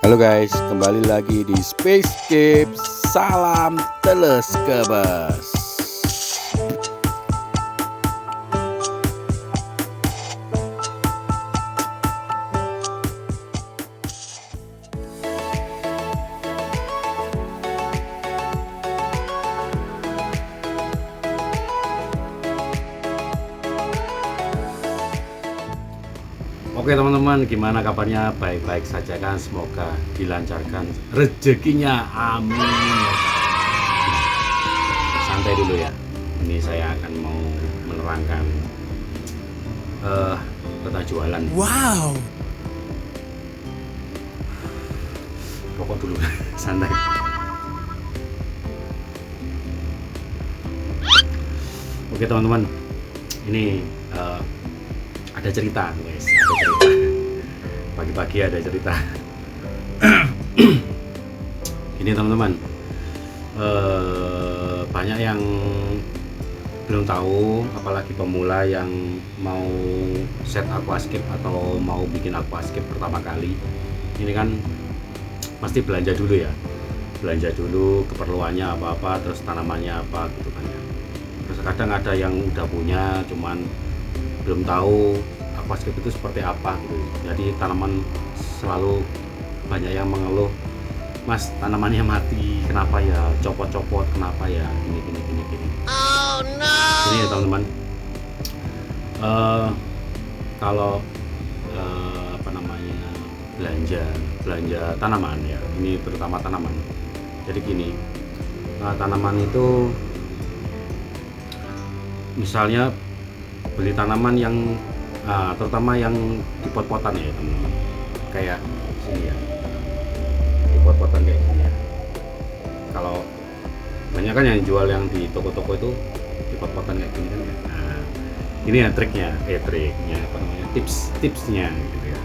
Halo guys, kembali lagi di Spacescape. Salam teleskebas. Oke teman-teman, gimana kabarnya? Baik-baik saja kan? Semoga dilancarkan rezekinya, amin. Santai dulu ya. Ini saya akan mau menerangkan tentang jualan. Wow. Rokok dulu, santai. Oke teman-teman, ini ada cerita guys, ada cerita. Pagi-pagi ada cerita. Ini teman-teman, banyak yang belum tahu, apalagi pemula yang mau set aquascape atau mau bikin aquascape pertama kali. Ini kan pasti belanja dulu ya, belanja dulu keperluannya apa-apa, terus tanamannya apa gitu kan ya. Terus kadang ada yang udah punya, cuman belum tahu aquascape itu seperti apa gitu. Jadi tanaman selalu banyak yang mengeluh, Mas tanamannya mati, kenapa ya, copot-copot, kenapa ya, gini. Oh no. Ini ya teman-teman, kalau apa namanya, belanja tanaman ya, ini terutama tanaman. Jadi gini, tanaman itu misalnya beli tanaman yang terutama yang di pot-potan ya teman-teman, kayak sini ya, di pot-potan kayak gini ya. Kalau banyak kan yang jual yang di toko-toko itu di pot-potan kayak gini kan ya. Nah, ini ya triknya apa namanya, tipsnya gitu ya.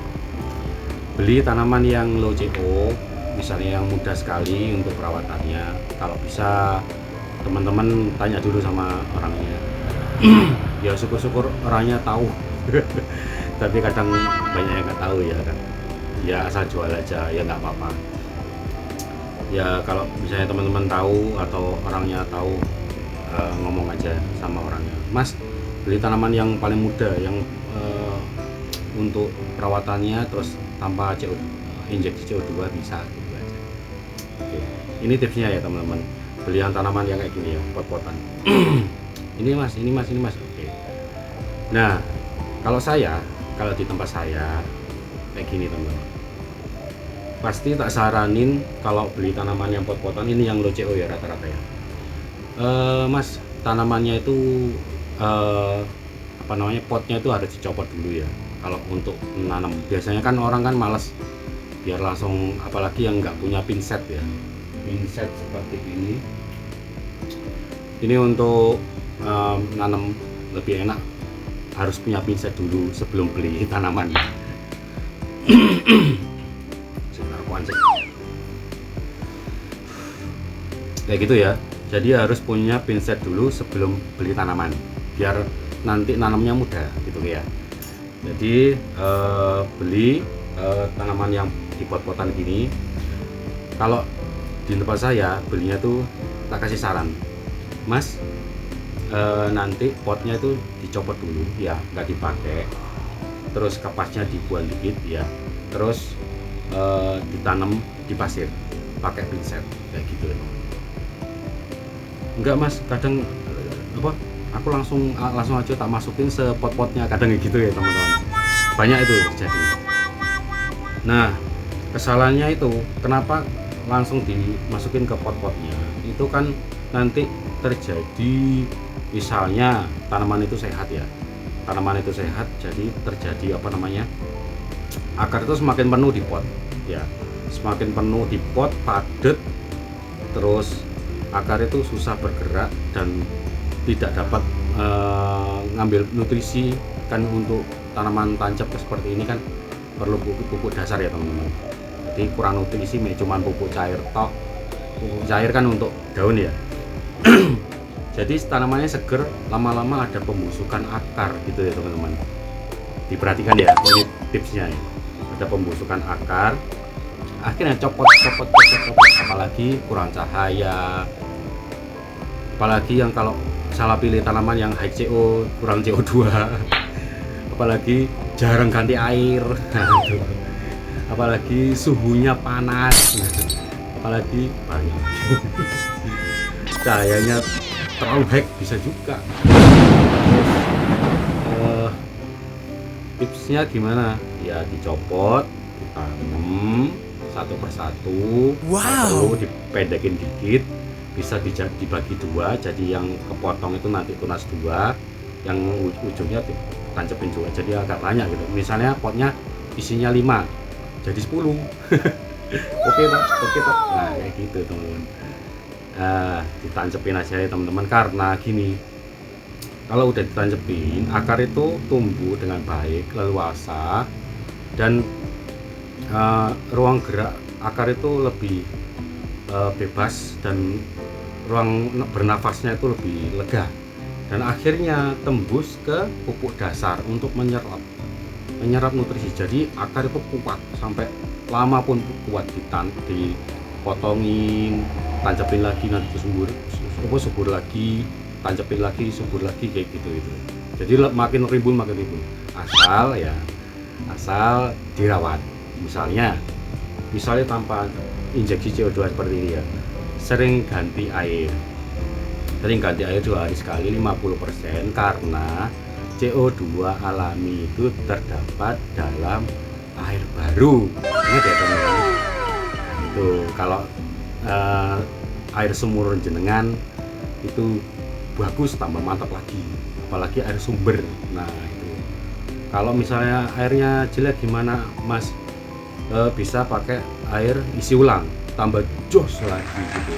Beli tanaman yang low CO, misalnya yang mudah sekali untuk perawatannya. Kalau bisa teman-teman tanya dulu sama orangnya. Ya syukur-syukur orangnya tahu. Tapi kadang banyak yang nggak tahu ya kan. Ya asal jual aja ya nggak apa-apa. Ya kalau misalnya teman-teman tahu atau orangnya tahu, ngomong aja sama orangnya, Mas beli tanaman yang paling mudah, yang untuk perawatannya terus tanpa injeksi CO2 bisa gitu aja. Oke. Ini tipsnya ya teman-teman, beli yang tanaman yang kayak gini ya, pot-potan. ini mas. Oke. Nah kalau di tempat saya kayak gini teman-teman, pasti tak saranin kalau beli tanaman yang pot-potan ini yang low CO ya rata-rata ya. Mas tanamannya itu apa namanya, potnya itu harus dicopot dulu ya. Kalau untuk menanam biasanya kan orang kan males biar langsung, apalagi yang nggak punya pinset ya, pinset seperti ini untuk nanam lebih enak harus punya pinset dulu sebelum beli tanaman. Kayak gitu ya, jadi harus punya pinset dulu sebelum beli tanaman biar nanti nanamnya mudah gitu ya. Jadi beli tanaman yang di pot-potan gini. Kalau di tempat saya belinya tuh tak kasih saran, Mas nanti potnya itu dicopot dulu ya, nggak dipakai, terus kapasnya dibuang dikit ya, terus ditanam di pasir pakai pinset kayak gitu ya. Enggak Mas, kadang aku langsung aja tak masukin sepot-potnya, kadang gitu ya teman-teman, banyak itu terjadi. Nah kesalahannya itu kenapa langsung dimasukin ke pot-potnya, itu kan nanti terjadi, misalnya tanaman itu sehat ya, jadi terjadi apa namanya, akar itu semakin penuh di pot ya, semakin penuh di pot, padat, terus akar itu susah bergerak dan tidak dapat ngambil nutrisi kan. Untuk tanaman tancap seperti ini kan perlu pupuk dasar ya teman-teman, jadi kurang nutrisi, cuman pupuk cair tok. Pupuk cair kan untuk daun ya. Jadi tanamannya seger, lama-lama ada pembusukan akar gitu ya teman-teman. Diperhatikan ya, ini tipsnya ya. Ada pembusukan akar, akhirnya copot, apalagi kurang cahaya, apalagi yang kalau salah pilih tanaman yang high CO, kurang CO2, apalagi jarang ganti air, apalagi suhunya panas, apalagi banyak cahayanya terlalu high bisa juga. Tipsnya gimana? Ya dicopot, ditanam satu persatu, lalu dipendekin dikit, bisa dibagi dua, jadi yang kepotong itu nanti tunas dua, yang ujungnya ditancepin juga, jadi agak banyak gitu. Misalnya potnya isinya 5 jadi 10. Oke tak? Nah kayak gitu teman-teman. Ditancepin aja ya teman-teman, karena gini, kalau udah ditancepin akar itu tumbuh dengan baik, leluasa, dan ruang gerak akar itu lebih bebas, dan ruang bernafasnya itu lebih lega, dan akhirnya tembus ke pupuk dasar untuk menyerap nutrisi. Jadi akar itu kuat, sampai lama pun kuat, dipotongin, tancepin lagi, nanti subur lagi, tancepin lagi, subur lagi, kayak gitu itu. Jadi makin rimbun, asal dirawat. Misalnya tanpa injeksi CO2 seperti ini ya, sering ganti air 2 hari sekali 50%, karena CO2 alami itu terdapat dalam air baru. Ini ya teman-teman. Itu kalau air sumur jenengan itu bagus, tambah mantap lagi, apalagi air sumber. Nah itu kalau misalnya airnya jelek gimana Mas? Bisa pakai air isi ulang, tambah jos lagi gitu.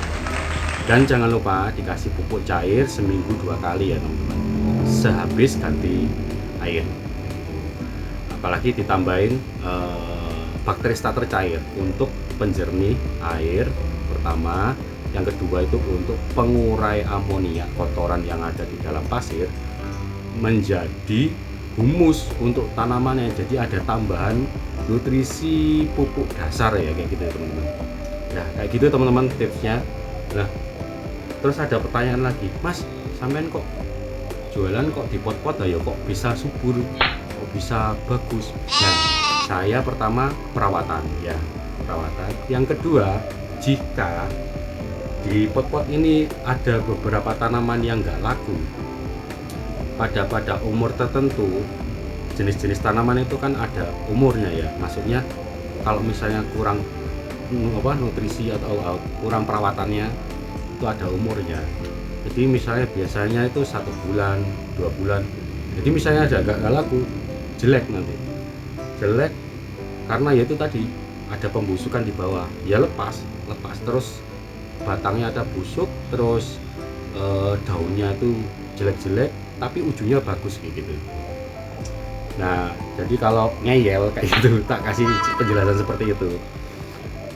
Dan jangan lupa dikasih pupuk cair seminggu 2 kali ya teman-teman, sehabis ganti air. Apalagi ditambahin bakteri starter cair untuk penjernih air pertama, yang kedua itu untuk pengurai amonia kotoran yang ada di dalam pasir menjadi humus untuk tanamannya. Jadi ada tambahan nutrisi pupuk dasar ya, kayak gitu ya teman-teman. Ya kayak gitu teman-teman tipsnya. Nah terus ada pertanyaan lagi, Mas sampean kok jualan kok di pot-pot ayo kok bisa subur, kok bisa bagus? Nah saya pertama perawatan. Yang kedua, jika di pot-pot ini ada beberapa tanaman yang nggak laku pada umur tertentu, jenis-jenis tanaman itu kan ada umurnya ya, maksudnya kalau misalnya kurang nutrisi atau kurang perawatannya itu ada umurnya. Jadi misalnya biasanya itu 1 bulan 2 bulan, jadi misalnya ada nggak laku, jelek karena ya itu tadi ada pembusukan di bawah, ya lepas terus batangnya ada busuk, terus daunnya itu jelek-jelek tapi ujungnya bagus kayak gitu. Nah jadi kalau ngeyel kayak gitu, tak kasih penjelasan seperti itu,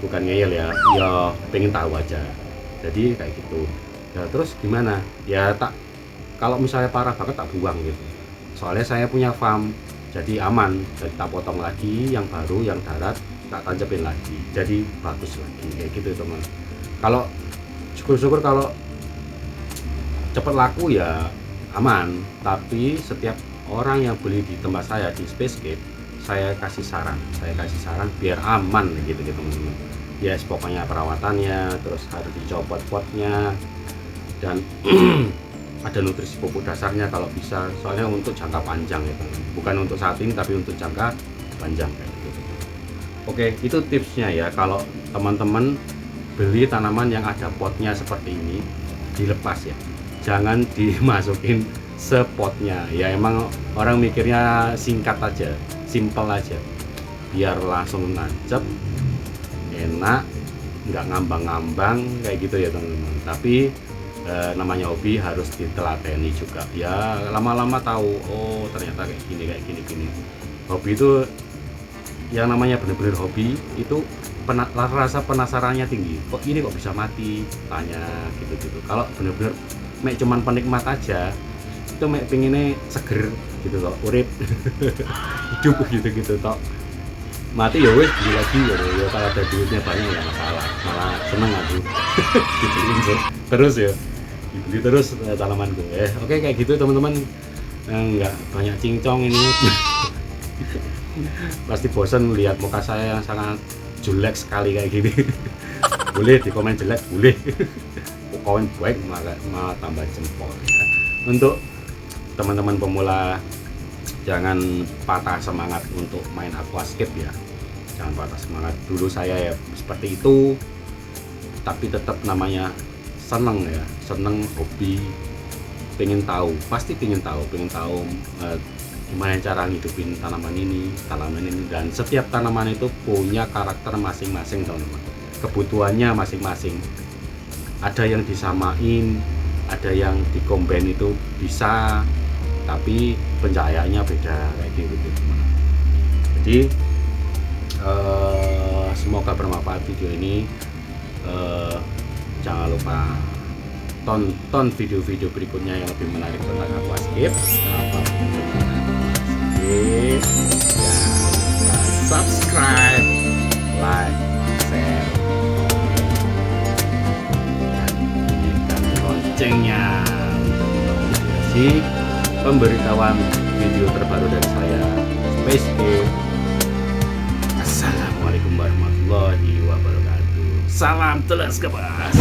bukan ngeyel ya pengen tahu aja. Jadi kayak gitu ya. Terus gimana ya, kalau misalnya parah banget tak buang gitu, soalnya saya punya farm, jadi aman. Jadi tak potong lagi yang baru, yang darat tak tancepin lagi, jadi bagus lagi kayak gitu teman. Kalau syukur-syukur kalau cepet laku ya aman, tapi setiap orang yang beli di tempat saya di Spacescape, saya kasih saran biar aman gitu teman-teman. Ya pokoknya perawatannya, terus harus dicopot potnya, dan ada nutrisi pupuk dasarnya kalau bisa, soalnya untuk jangka panjang ya teman, bukan untuk saat ini tapi untuk jangka panjang kayak gitu. Oke, itu tipsnya ya. Kalau teman-teman beli tanaman yang ada potnya seperti ini, dilepas ya, jangan dimasukin sepotnya ya. Emang orang mikirnya singkat aja, simple aja, biar langsung nancep, enak, nggak ngambang-ngambang kayak gitu ya teman-teman. Tapi namanya hobi harus ditelateni juga ya, lama-lama tahu oh ternyata kayak gini. Hobi itu yang namanya bener-bener hobi itu rasa penasarannya tinggi, kok ini kok bisa mati, tanya gitu. Kalau bener-bener cuman penikmat aja, itu pengennya seger gitu loh, urip hidup gitu toh. mati ya wes beli lagi ya kalau ada duitnya banyak ya masalah, malah seneng aku dibeliin terus ya, dibeli terus tanamanku oke kayak gitu teman-teman. Nggak banyak cincong ini pasti bosan lihat muka saya yang sangat jelek sekali kayak gini. Boleh di komen jelek, boleh komen baik malah tambah jempol ya. Untuk teman-teman pemula jangan patah semangat untuk main aquascape ya, jangan patah semangat. Dulu saya ya seperti itu, tapi tetap namanya seneng ya, seneng hobi, pengen tahu, pasti pengen tahu gimana cara ngidupin tanaman ini, dan setiap tanaman itu punya karakter masing-masing teman-teman, kebutuhannya masing-masing. Ada yang disamain, ada yang dikombain itu bisa, tapi pencahayaannya beda kayak gitu teman. Jadi semoga bermanfaat video ini. Jangan lupa tonton video-video berikutnya yang lebih menarik tentang aquascape. Jangan lupa subscribe, like, share, dan bunyikan loncengnya untuk notifikasi pemberitahuan video terbaru dari saya, Space Game. Assalamualaikum warahmatullahi wabarakatuh. Salam telas kebas.